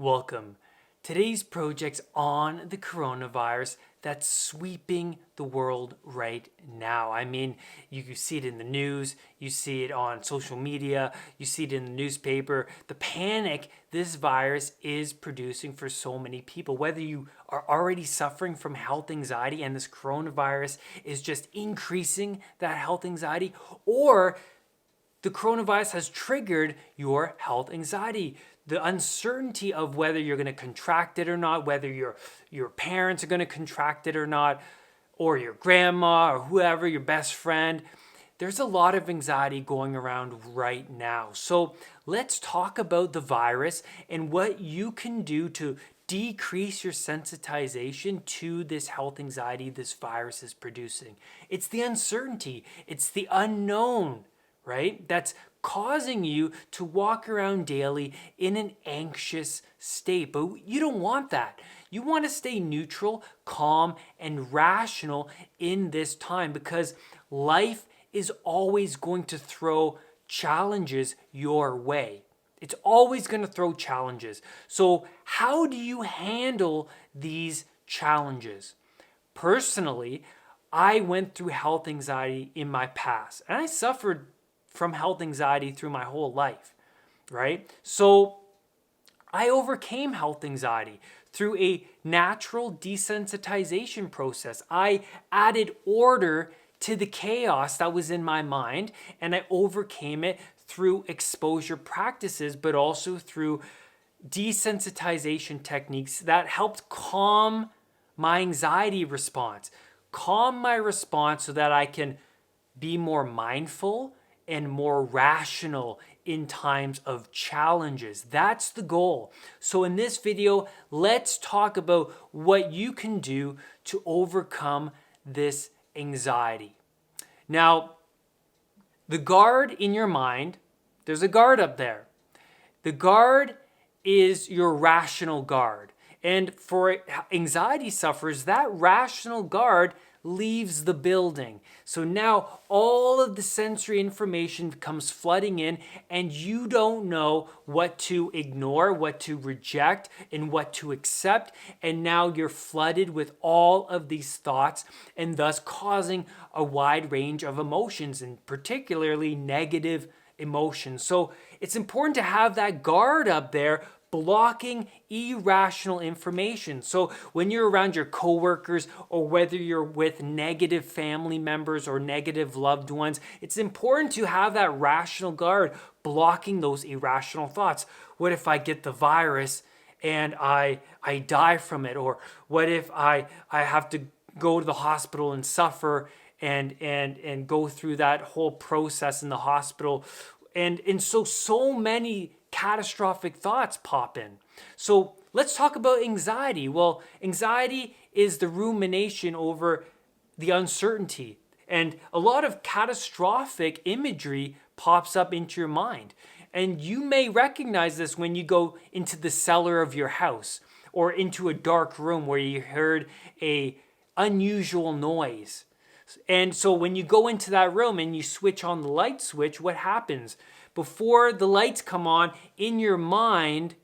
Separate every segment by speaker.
Speaker 1: Welcome. Today's project's on the coronavirus that's sweeping the world right now. I mean, you see it in the news, you see it on social media, you see it in the newspaper. The panic this virus is producing for so many people, whether you are already suffering from health anxiety and this coronavirus is just increasing that health anxiety, or the coronavirus has triggered your health anxiety. The uncertainty of whether you're going to contract it or not, whether your parents are going to contract it or not, or your grandma or whoever, your best friend. There's a lot of anxiety going around right now. So let's talk about the virus and what you can do to decrease your sensitization to this health anxiety this virus is producing. It's the uncertainty. It's the unknown, right? That's causing you to walk around daily in an anxious state. But you don't want that. You want to stay neutral, calm, and rational in this time because life is always going to throw challenges your way. It's always going to throw challenges. So how do you handle these challenges? Personally, I went through health anxiety in my past, and I suffered from health anxiety through my whole life, right? So I overcame health anxiety through a natural desensitization process. I added order to the chaos that was in my mind, and I overcame it through exposure practices, but also through desensitization techniques that helped calm my anxiety response, calm my response so that I can be more mindful and more rational in times of challenges. That's the goal. So in this video, let's talk about what you can do to overcome this anxiety. Now, the guard in your mind, there's a guard up there. The guard is your rational guard. And for anxiety sufferers, that rational guard leaves the building. So now all of the sensory information comes flooding in and you don't know what to ignore, what to reject, and what to accept. And now you're flooded with all of these thoughts and thus causing a wide range of emotions, and particularly negative emotions. So it's important to have that guard up there blocking irrational information. So when you're around your coworkers, or whether you're with negative family members or negative loved ones, it's important to have that rational guard blocking those irrational thoughts. What if I get the virus and I die from it? Or what if I have to go to the hospital and suffer and go through that whole process in the hospital? And so many catastrophic thoughts pop in. So let's talk about anxiety. Well, anxiety is the rumination over the uncertainty. And a lot of catastrophic imagery pops up into your mind. And you may recognize this when you go into the cellar of your house or into a dark room where you heard a unusual noise. And so when you go into that room and you switch on the light switch, what happens? Before the lights come on, in your mind,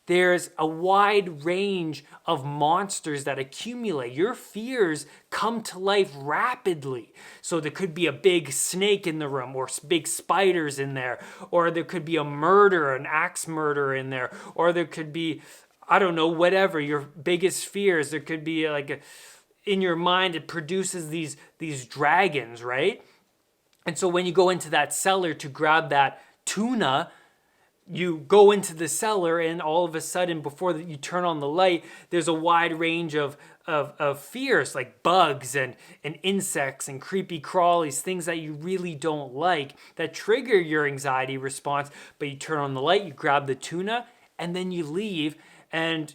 Speaker 1: there's a wide range of monsters that accumulate. Your fears come to life rapidly. So there could be a big snake in the room, or big spiders in there, or there could be a murder, an axe murder in there, or there could be, I don't know, whatever, your biggest fears. There could be in your mind, it produces these dragons, right? And so when you go into that cellar to grab that tuna, you go into the cellar and all of a sudden, before you turn on the light, there's a wide range of fears like bugs and insects and creepy crawlies, things that you really don't like that trigger your anxiety response. But you turn on the light, you grab the tuna, and then you leave. And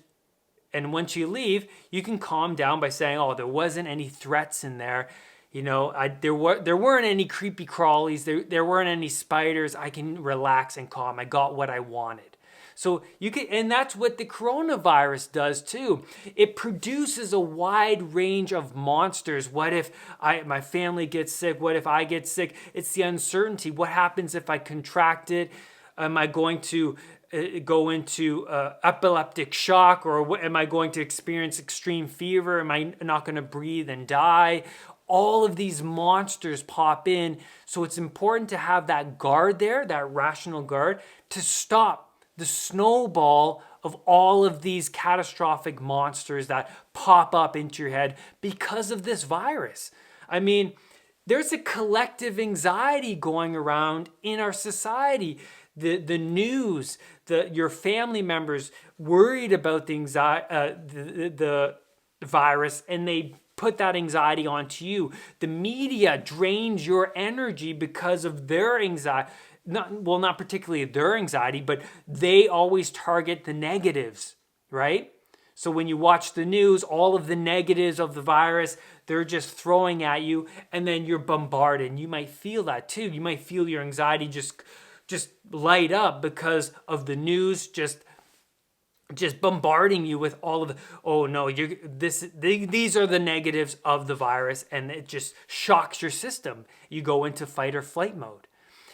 Speaker 1: once you leave, you can calm down by saying, oh, there wasn't any threats in there. You know, there weren't any creepy crawlies. There weren't any spiders. I can relax and calm. I got what I wanted. So you can, and that's what the coronavirus does too. It produces a wide range of monsters. What if my family gets sick? What if I get sick? It's the uncertainty. What happens if I contract it? Am I going to go into epileptic shock, or am I going to experience extreme fever? Am I not going to breathe and die? All of these monsters pop in. So it's important to have that guard there, that rational guard, to stop the snowball of all of these catastrophic monsters that pop up into your head because of this virus. I mean, there's a collective anxiety going around in our society. The news, your family members worried about the anxiety, the virus, and they put that anxiety onto you. The media drains your energy because of their anxiety. Not particularly their anxiety, but they always target the negatives, right? So when you watch the news, all of the negatives of the virus, they're just throwing at you, and then you're bombarded. And you might feel that too. You might feel your anxiety just light up because of the news just bombarding you with all of the, oh no, these are the negatives of the virus, and it just shocks your system. You go into fight or flight mode.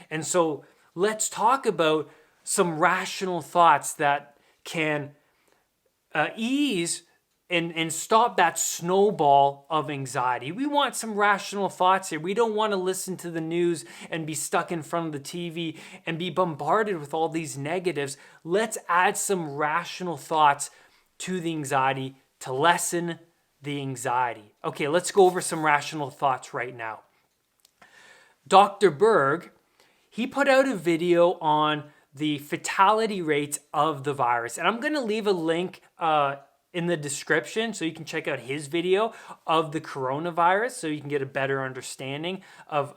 Speaker 1: And so let's talk about some rational thoughts that can ease and stop that snowball of anxiety. We want some rational thoughts here. We don't want to listen to the news and be stuck in front of the TV and be bombarded with all these negatives. Let's add some rational thoughts to the anxiety to lessen the anxiety. Okay, let's go over some rational thoughts right now. Dr. Berg, he put out a video on the fatality rates of the virus. And I'm going to leave a link in the description so you can check out his video of the coronavirus so you can get a better understanding of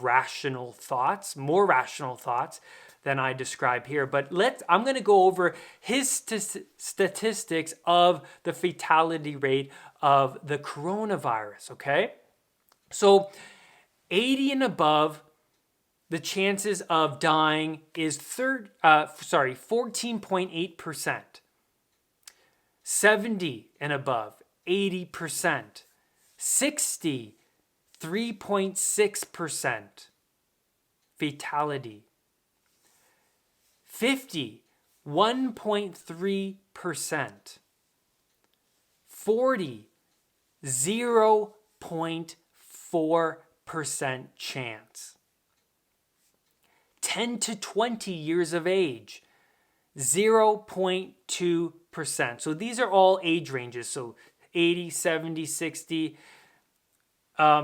Speaker 1: rational thoughts, more rational thoughts than I describe here. But I'm going to go over his statistics of the fatality rate of the coronavirus, okay? So 80 and above, the chances of dying is 14.8%. 70 and above, 80%. 60, 3.6% fatality. 50, 1.3%. 40, 0.4% chance. 10 to 20 years of age, 0.2%. So these are all age ranges. So 80, 70, 60.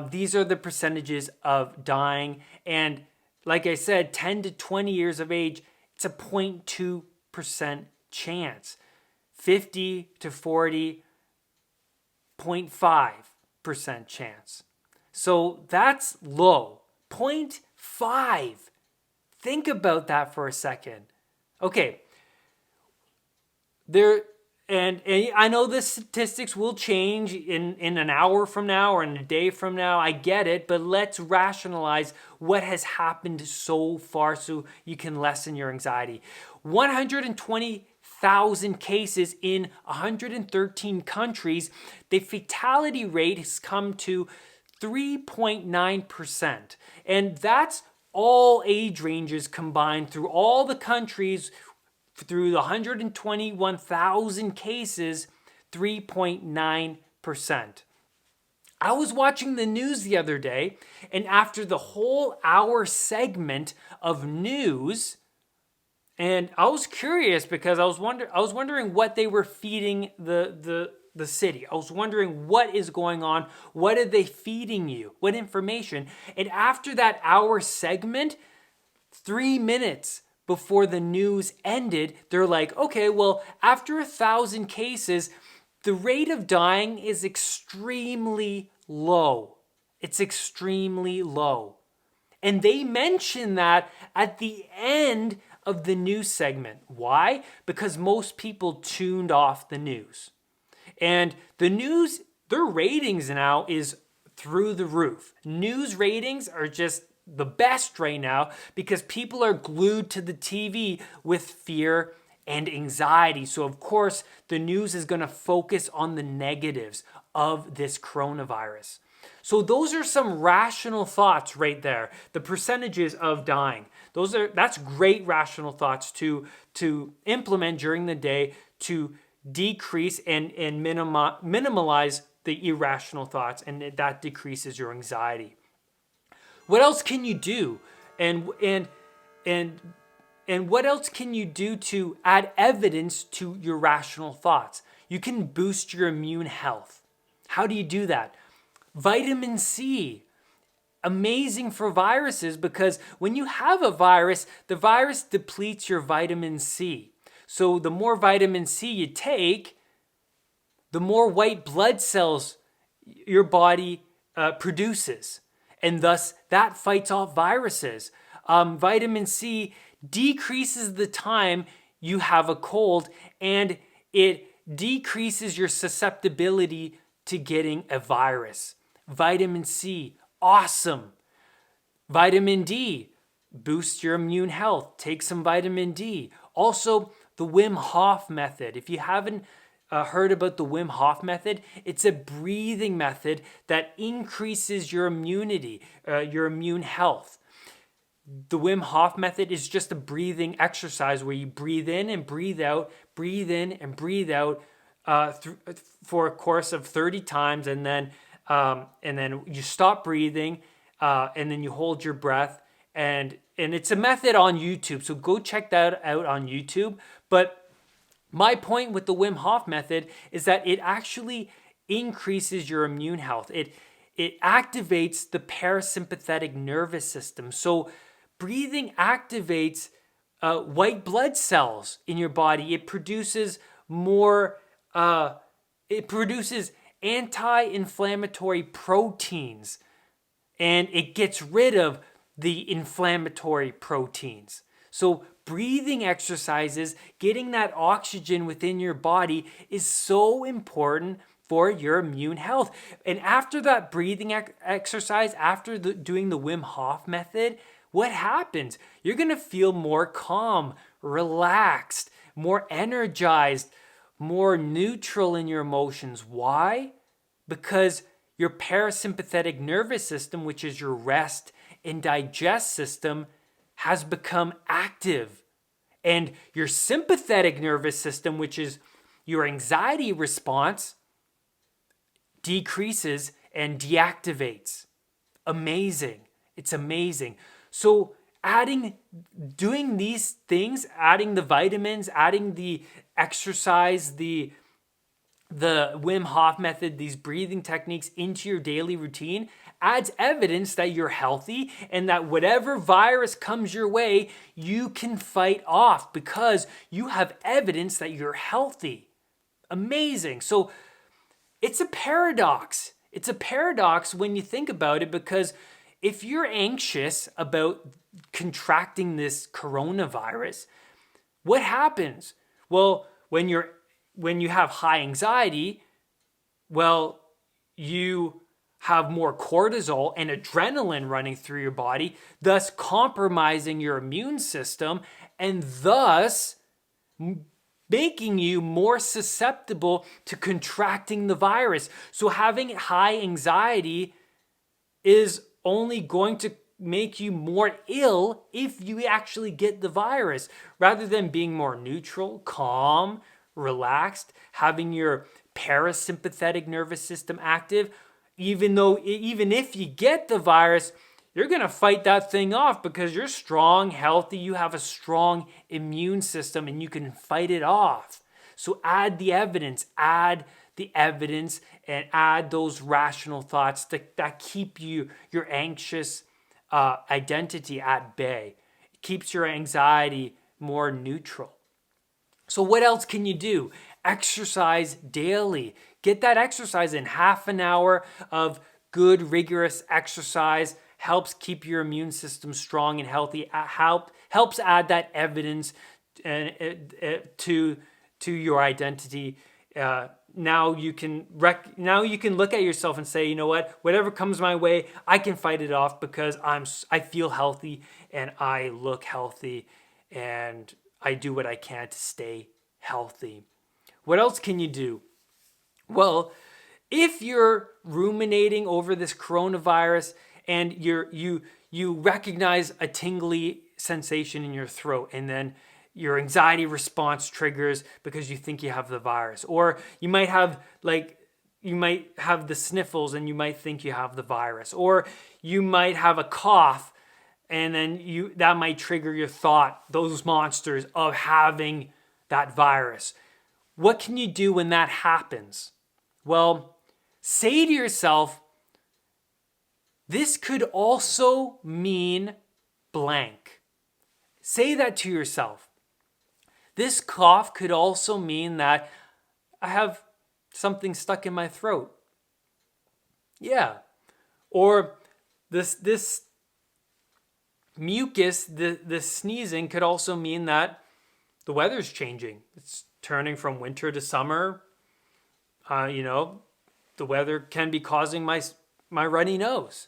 Speaker 1: These are the percentages of dying. And like I said, 10 to 20 years of age, it's a 0.2% chance. 50 to 40, 0.5% chance. So that's low. 0.5. Think about that for a second. Okay. And I know the statistics will change in an hour from now or in a day from now. I get it, but let's rationalize what has happened so far so you can lessen your anxiety. 120,000 cases in 113 countries. The fatality rate has come to 3.9%. And that's all age ranges combined through all the countries. Through the 121,000 cases, 3.9%. I was watching the news the other day, and after the whole hour segment of news, and I was curious because I was wondering what they were feeding the city. I was wondering what is going on. What are they feeding you? What information? And after that hour segment, 3 minutes before the news ended, they're like, okay, well, after 1,000 cases, the rate of dying is extremely low. It's extremely low. And they mention that at the end of the news segment. Why? Because most people tuned off the news. And the news, their ratings now is through the roof. News ratings are just the best right now because people are glued to the TV with fear and anxiety. So of course, the news is going to focus on the negatives of this coronavirus. So those are some rational thoughts right there. The percentages of dying. That's great rational thoughts to implement during the day to decrease and minimize the irrational thoughts, and that decreases your anxiety. What else can you do? And and what else can you do to add evidence to your rational thoughts? You can boost your immune health. How do you do that? Vitamin C. Amazing for viruses, because when you have a virus, the virus depletes your vitamin C. So the more vitamin C you take, the more white blood cells your body produces. And thus that fights off viruses. Vitamin C decreases the time you have a cold, and it decreases your susceptibility to getting a virus. Vitamin C, awesome. Vitamin D, boost your immune health. Take some vitamin D. Also, the Wim Hof method. If you haven't heard about the Wim Hof method, it's a breathing method that increases your immunity, your immune health. The Wim Hof method is just a breathing exercise where you breathe in and breathe out, breathe in and breathe out for a course of 30 times, and then you stop breathing, and then you hold your breath, and it's a method on YouTube, so go check that out on YouTube. But my point with the Wim Hof method is that it actually increases your immune health. It activates the parasympathetic nervous system. So breathing activates white blood cells in your body. It produces anti-inflammatory proteins, and it gets rid of the inflammatory proteins. So breathing exercises, getting that oxygen within your body, is so important for your immune health. And after that breathing exercise, after doing the Wim Hof method, what happens? You're going to feel more calm, relaxed, more energized, more neutral in your emotions. Why? Because your parasympathetic nervous system, which is your rest and digest system, has become active. And your sympathetic nervous system, which is your anxiety response, decreases and deactivates. Amazing. It's amazing. So doing these things, adding the vitamins, adding the exercise, the Wim Hof method, these breathing techniques into your daily routine adds evidence that you're healthy and that whatever virus comes your way, you can fight off because you have evidence that you're healthy. Amazing. So it's a paradox. It's a paradox when you think about it, because if you're anxious about contracting this coronavirus, what happens? Well, when you have high anxiety, well, you have more cortisol and adrenaline running through your body, thus compromising your immune system and thus making you more susceptible to contracting the virus. So having high anxiety is only going to make you more ill if you actually get the virus, rather than being more neutral, calm, relaxed, having your parasympathetic nervous system active. Even if you get the virus, you're going to fight that thing off because you're strong, healthy, you have a strong immune system, and you can fight it off. So add the evidence, and add those rational thoughts that keep your anxious identity at bay. It keeps your anxiety more neutral. So what else can you do? Exercise daily. Get that exercise in. Half an hour of good, rigorous exercise helps keep your immune system strong and healthy. Helps add that evidence to your identity. Now you can look at yourself and say, you know what? Whatever comes my way, I can fight it off because I feel healthy and I look healthy and I do what I can to stay healthy. What else can you do? Well, If you're ruminating over this coronavirus and you recognize a tingly sensation in your throat, and then your anxiety response triggers because you think you have the virus, or you might have the sniffles and you might think you have the virus, or you might have a cough and then that might trigger your thought, those monsters of having that virus. What can you do when that happens? Well, say to yourself, this could also mean blank. Say that to yourself. This cough could also mean that I have something stuck in my throat. Yeah. Or this mucus, the sneezing could also mean that the weather's changing. It's turning from winter to summer. The weather can be causing my runny nose.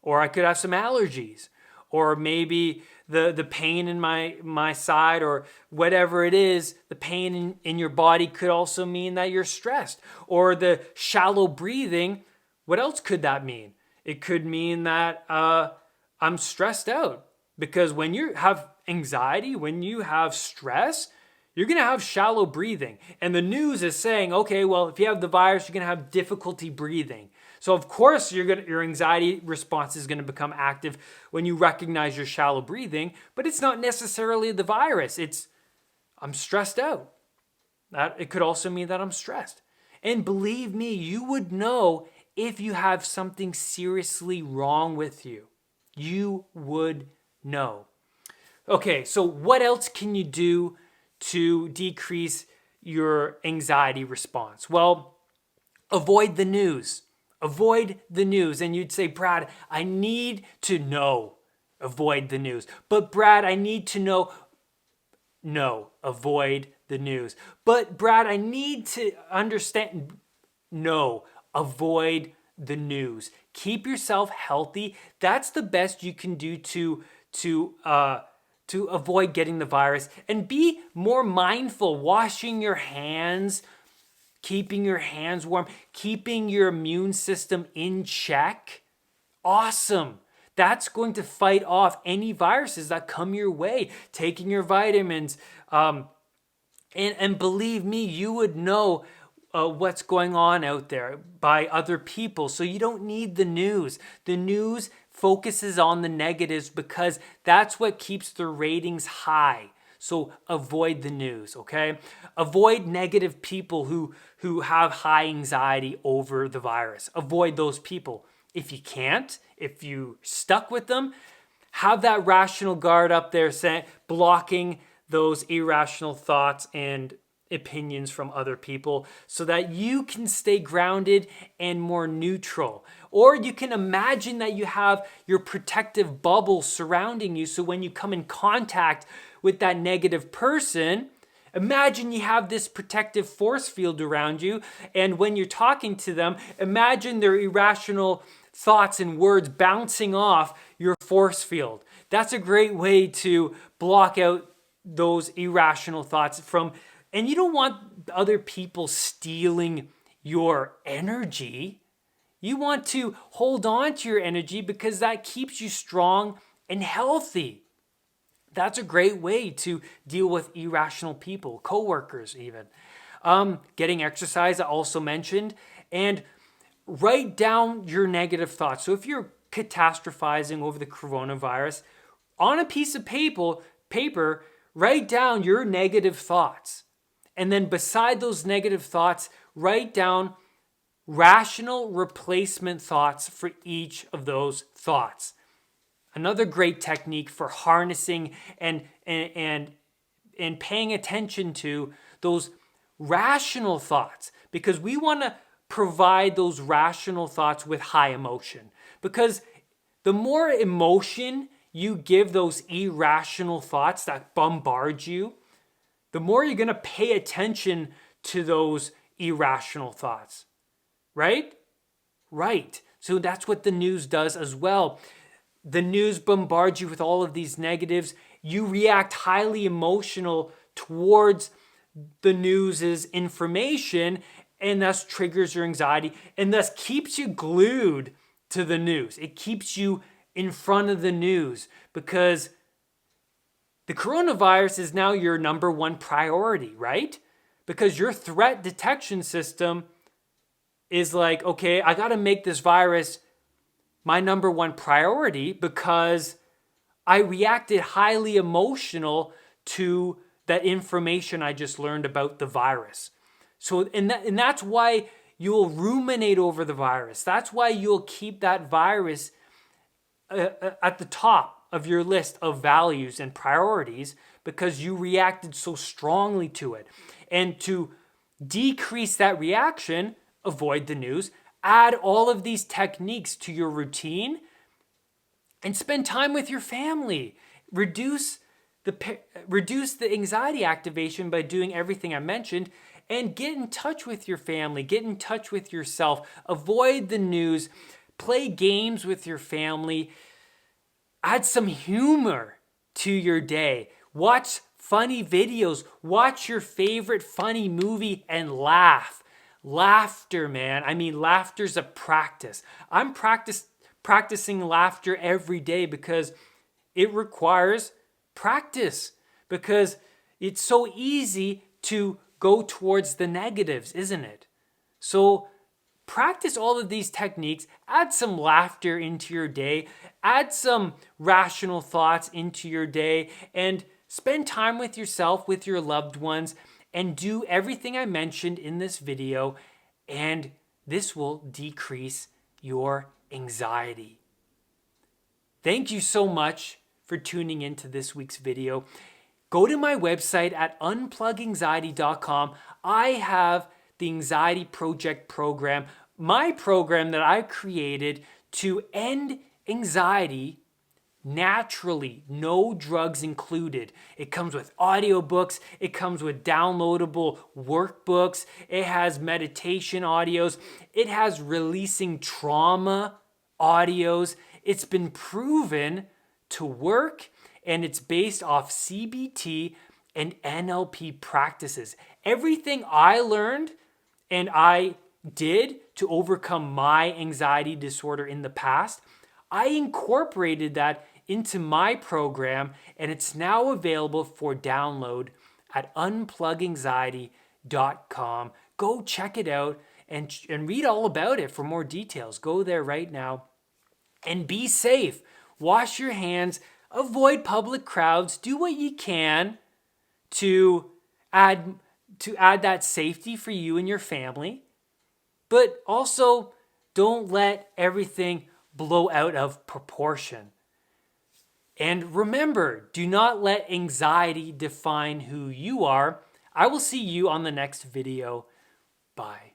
Speaker 1: Or I could have some allergies. Or maybe the pain in my side, or whatever it is, the pain in your body could also mean that you're stressed. Or the shallow breathing, what else could that mean? It could mean that I'm stressed out. Because when you have anxiety, when you have stress, you're going to have shallow breathing. And the news is saying, okay, well, if you have the virus, you're going to have difficulty breathing. So of course, your anxiety response is going to become active when you recognize your shallow breathing, but it's not necessarily the virus. It's, I'm stressed out. It could also mean that I'm stressed. And believe me, you would know if you have something seriously wrong with you. You would know. Okay, so what else can you do to decrease your anxiety response? Well, avoid the news. Avoid the news. And you'd say, Brad, I need to know. Avoid the news. But Brad, I need to know. No, avoid the news. But Brad, I need to understand. No, avoid the news. Keep yourself healthy. That's the best you can do to avoid getting the virus. And be more mindful, washing your hands, keeping your hands warm, keeping your immune system in check. Awesome. That's going to fight off any viruses that come your way. Taking your vitamins. And believe me, you would know what's going on out there by other people. So you don't need the news. The news focuses on the negatives because that's what keeps the ratings high. So avoid the news, okay? Avoid negative people who have high anxiety over the virus. Avoid those people. If you can't, if you're stuck with them, have that rational guard up there blocking those irrational thoughts and opinions from other people so that you can stay grounded and more neutral. Or you can imagine that you have your protective bubble surrounding you, so when you come in contact with that negative person, imagine you have this protective force field around you, and when you're talking to them, imagine their irrational thoughts and words bouncing off your force field. That's a great way to block out those irrational thoughts from. And you don't want other people stealing your energy. You want to hold on to your energy because that keeps you strong and healthy. That's a great way to deal with irrational people, coworkers even. Getting exercise, I also mentioned. And write down your negative thoughts. So if you're catastrophizing over the coronavirus, on a piece of paper, write down your negative thoughts. And then beside those negative thoughts, write down rational replacement thoughts for each of those thoughts. Another great technique for harnessing and paying attention to those rational thoughts, because we want to provide those rational thoughts with high emotion. Because the more emotion you give those irrational thoughts that bombard you, the more you're going to pay attention to those irrational thoughts, right? Right. So that's what the news does as well. The news bombards you with all of these negatives. You react highly emotional towards the news's information, and thus triggers your anxiety and thus keeps you glued to the news. It keeps you in front of the news because the coronavirus is now your number one priority, right? Because your threat detection system is like, okay, I got to make this virus my number one priority because I reacted highly emotional to that information I just learned about the virus. So, and that's why you'll ruminate over the virus. That's why you'll keep that virus at the top of your list of values and priorities because you reacted so strongly to it. And to decrease that reaction, avoid the news, add all of these techniques to your routine, and spend time with your family. Reduce the anxiety activation by doing everything I mentioned, and get in touch with your family, get in touch with yourself, avoid the news, play games with your family, add some humor to your day, watch funny videos, watch your favorite funny movie and laugh. Laughter, man. I mean, laughter's a practice. I'm practicing laughter every day because it requires practice, because it's so easy to go towards the negatives, isn't it? So practice all of these techniques, add some laughter into your day, add some rational thoughts into your day, and spend time with yourself, with your loved ones, and do everything I mentioned in this video, and this will decrease your anxiety. Thank you so much for tuning into this week's video. Go to my website at unpluganxiety.com. I have the Anxiety Project program, my program that I created to end anxiety naturally, no drugs included. It comes with audiobooks, it comes with downloadable workbooks, it has meditation audios, it has releasing trauma audios. It's been proven to work, and it's based off CBT and NLP practices. Everything I learned and I did to overcome my anxiety disorder in the past, I incorporated that into my program, and it's now available for download at unpluganxiety.com. Go check it out and read all about it for more details. Go there right now and be safe. Wash your hands, avoid public crowds, do what you can to add that safety for you and your family. But also, don't let everything blow out of proportion. And remember, do not let anxiety define who you are. I will see you on the next video. Bye.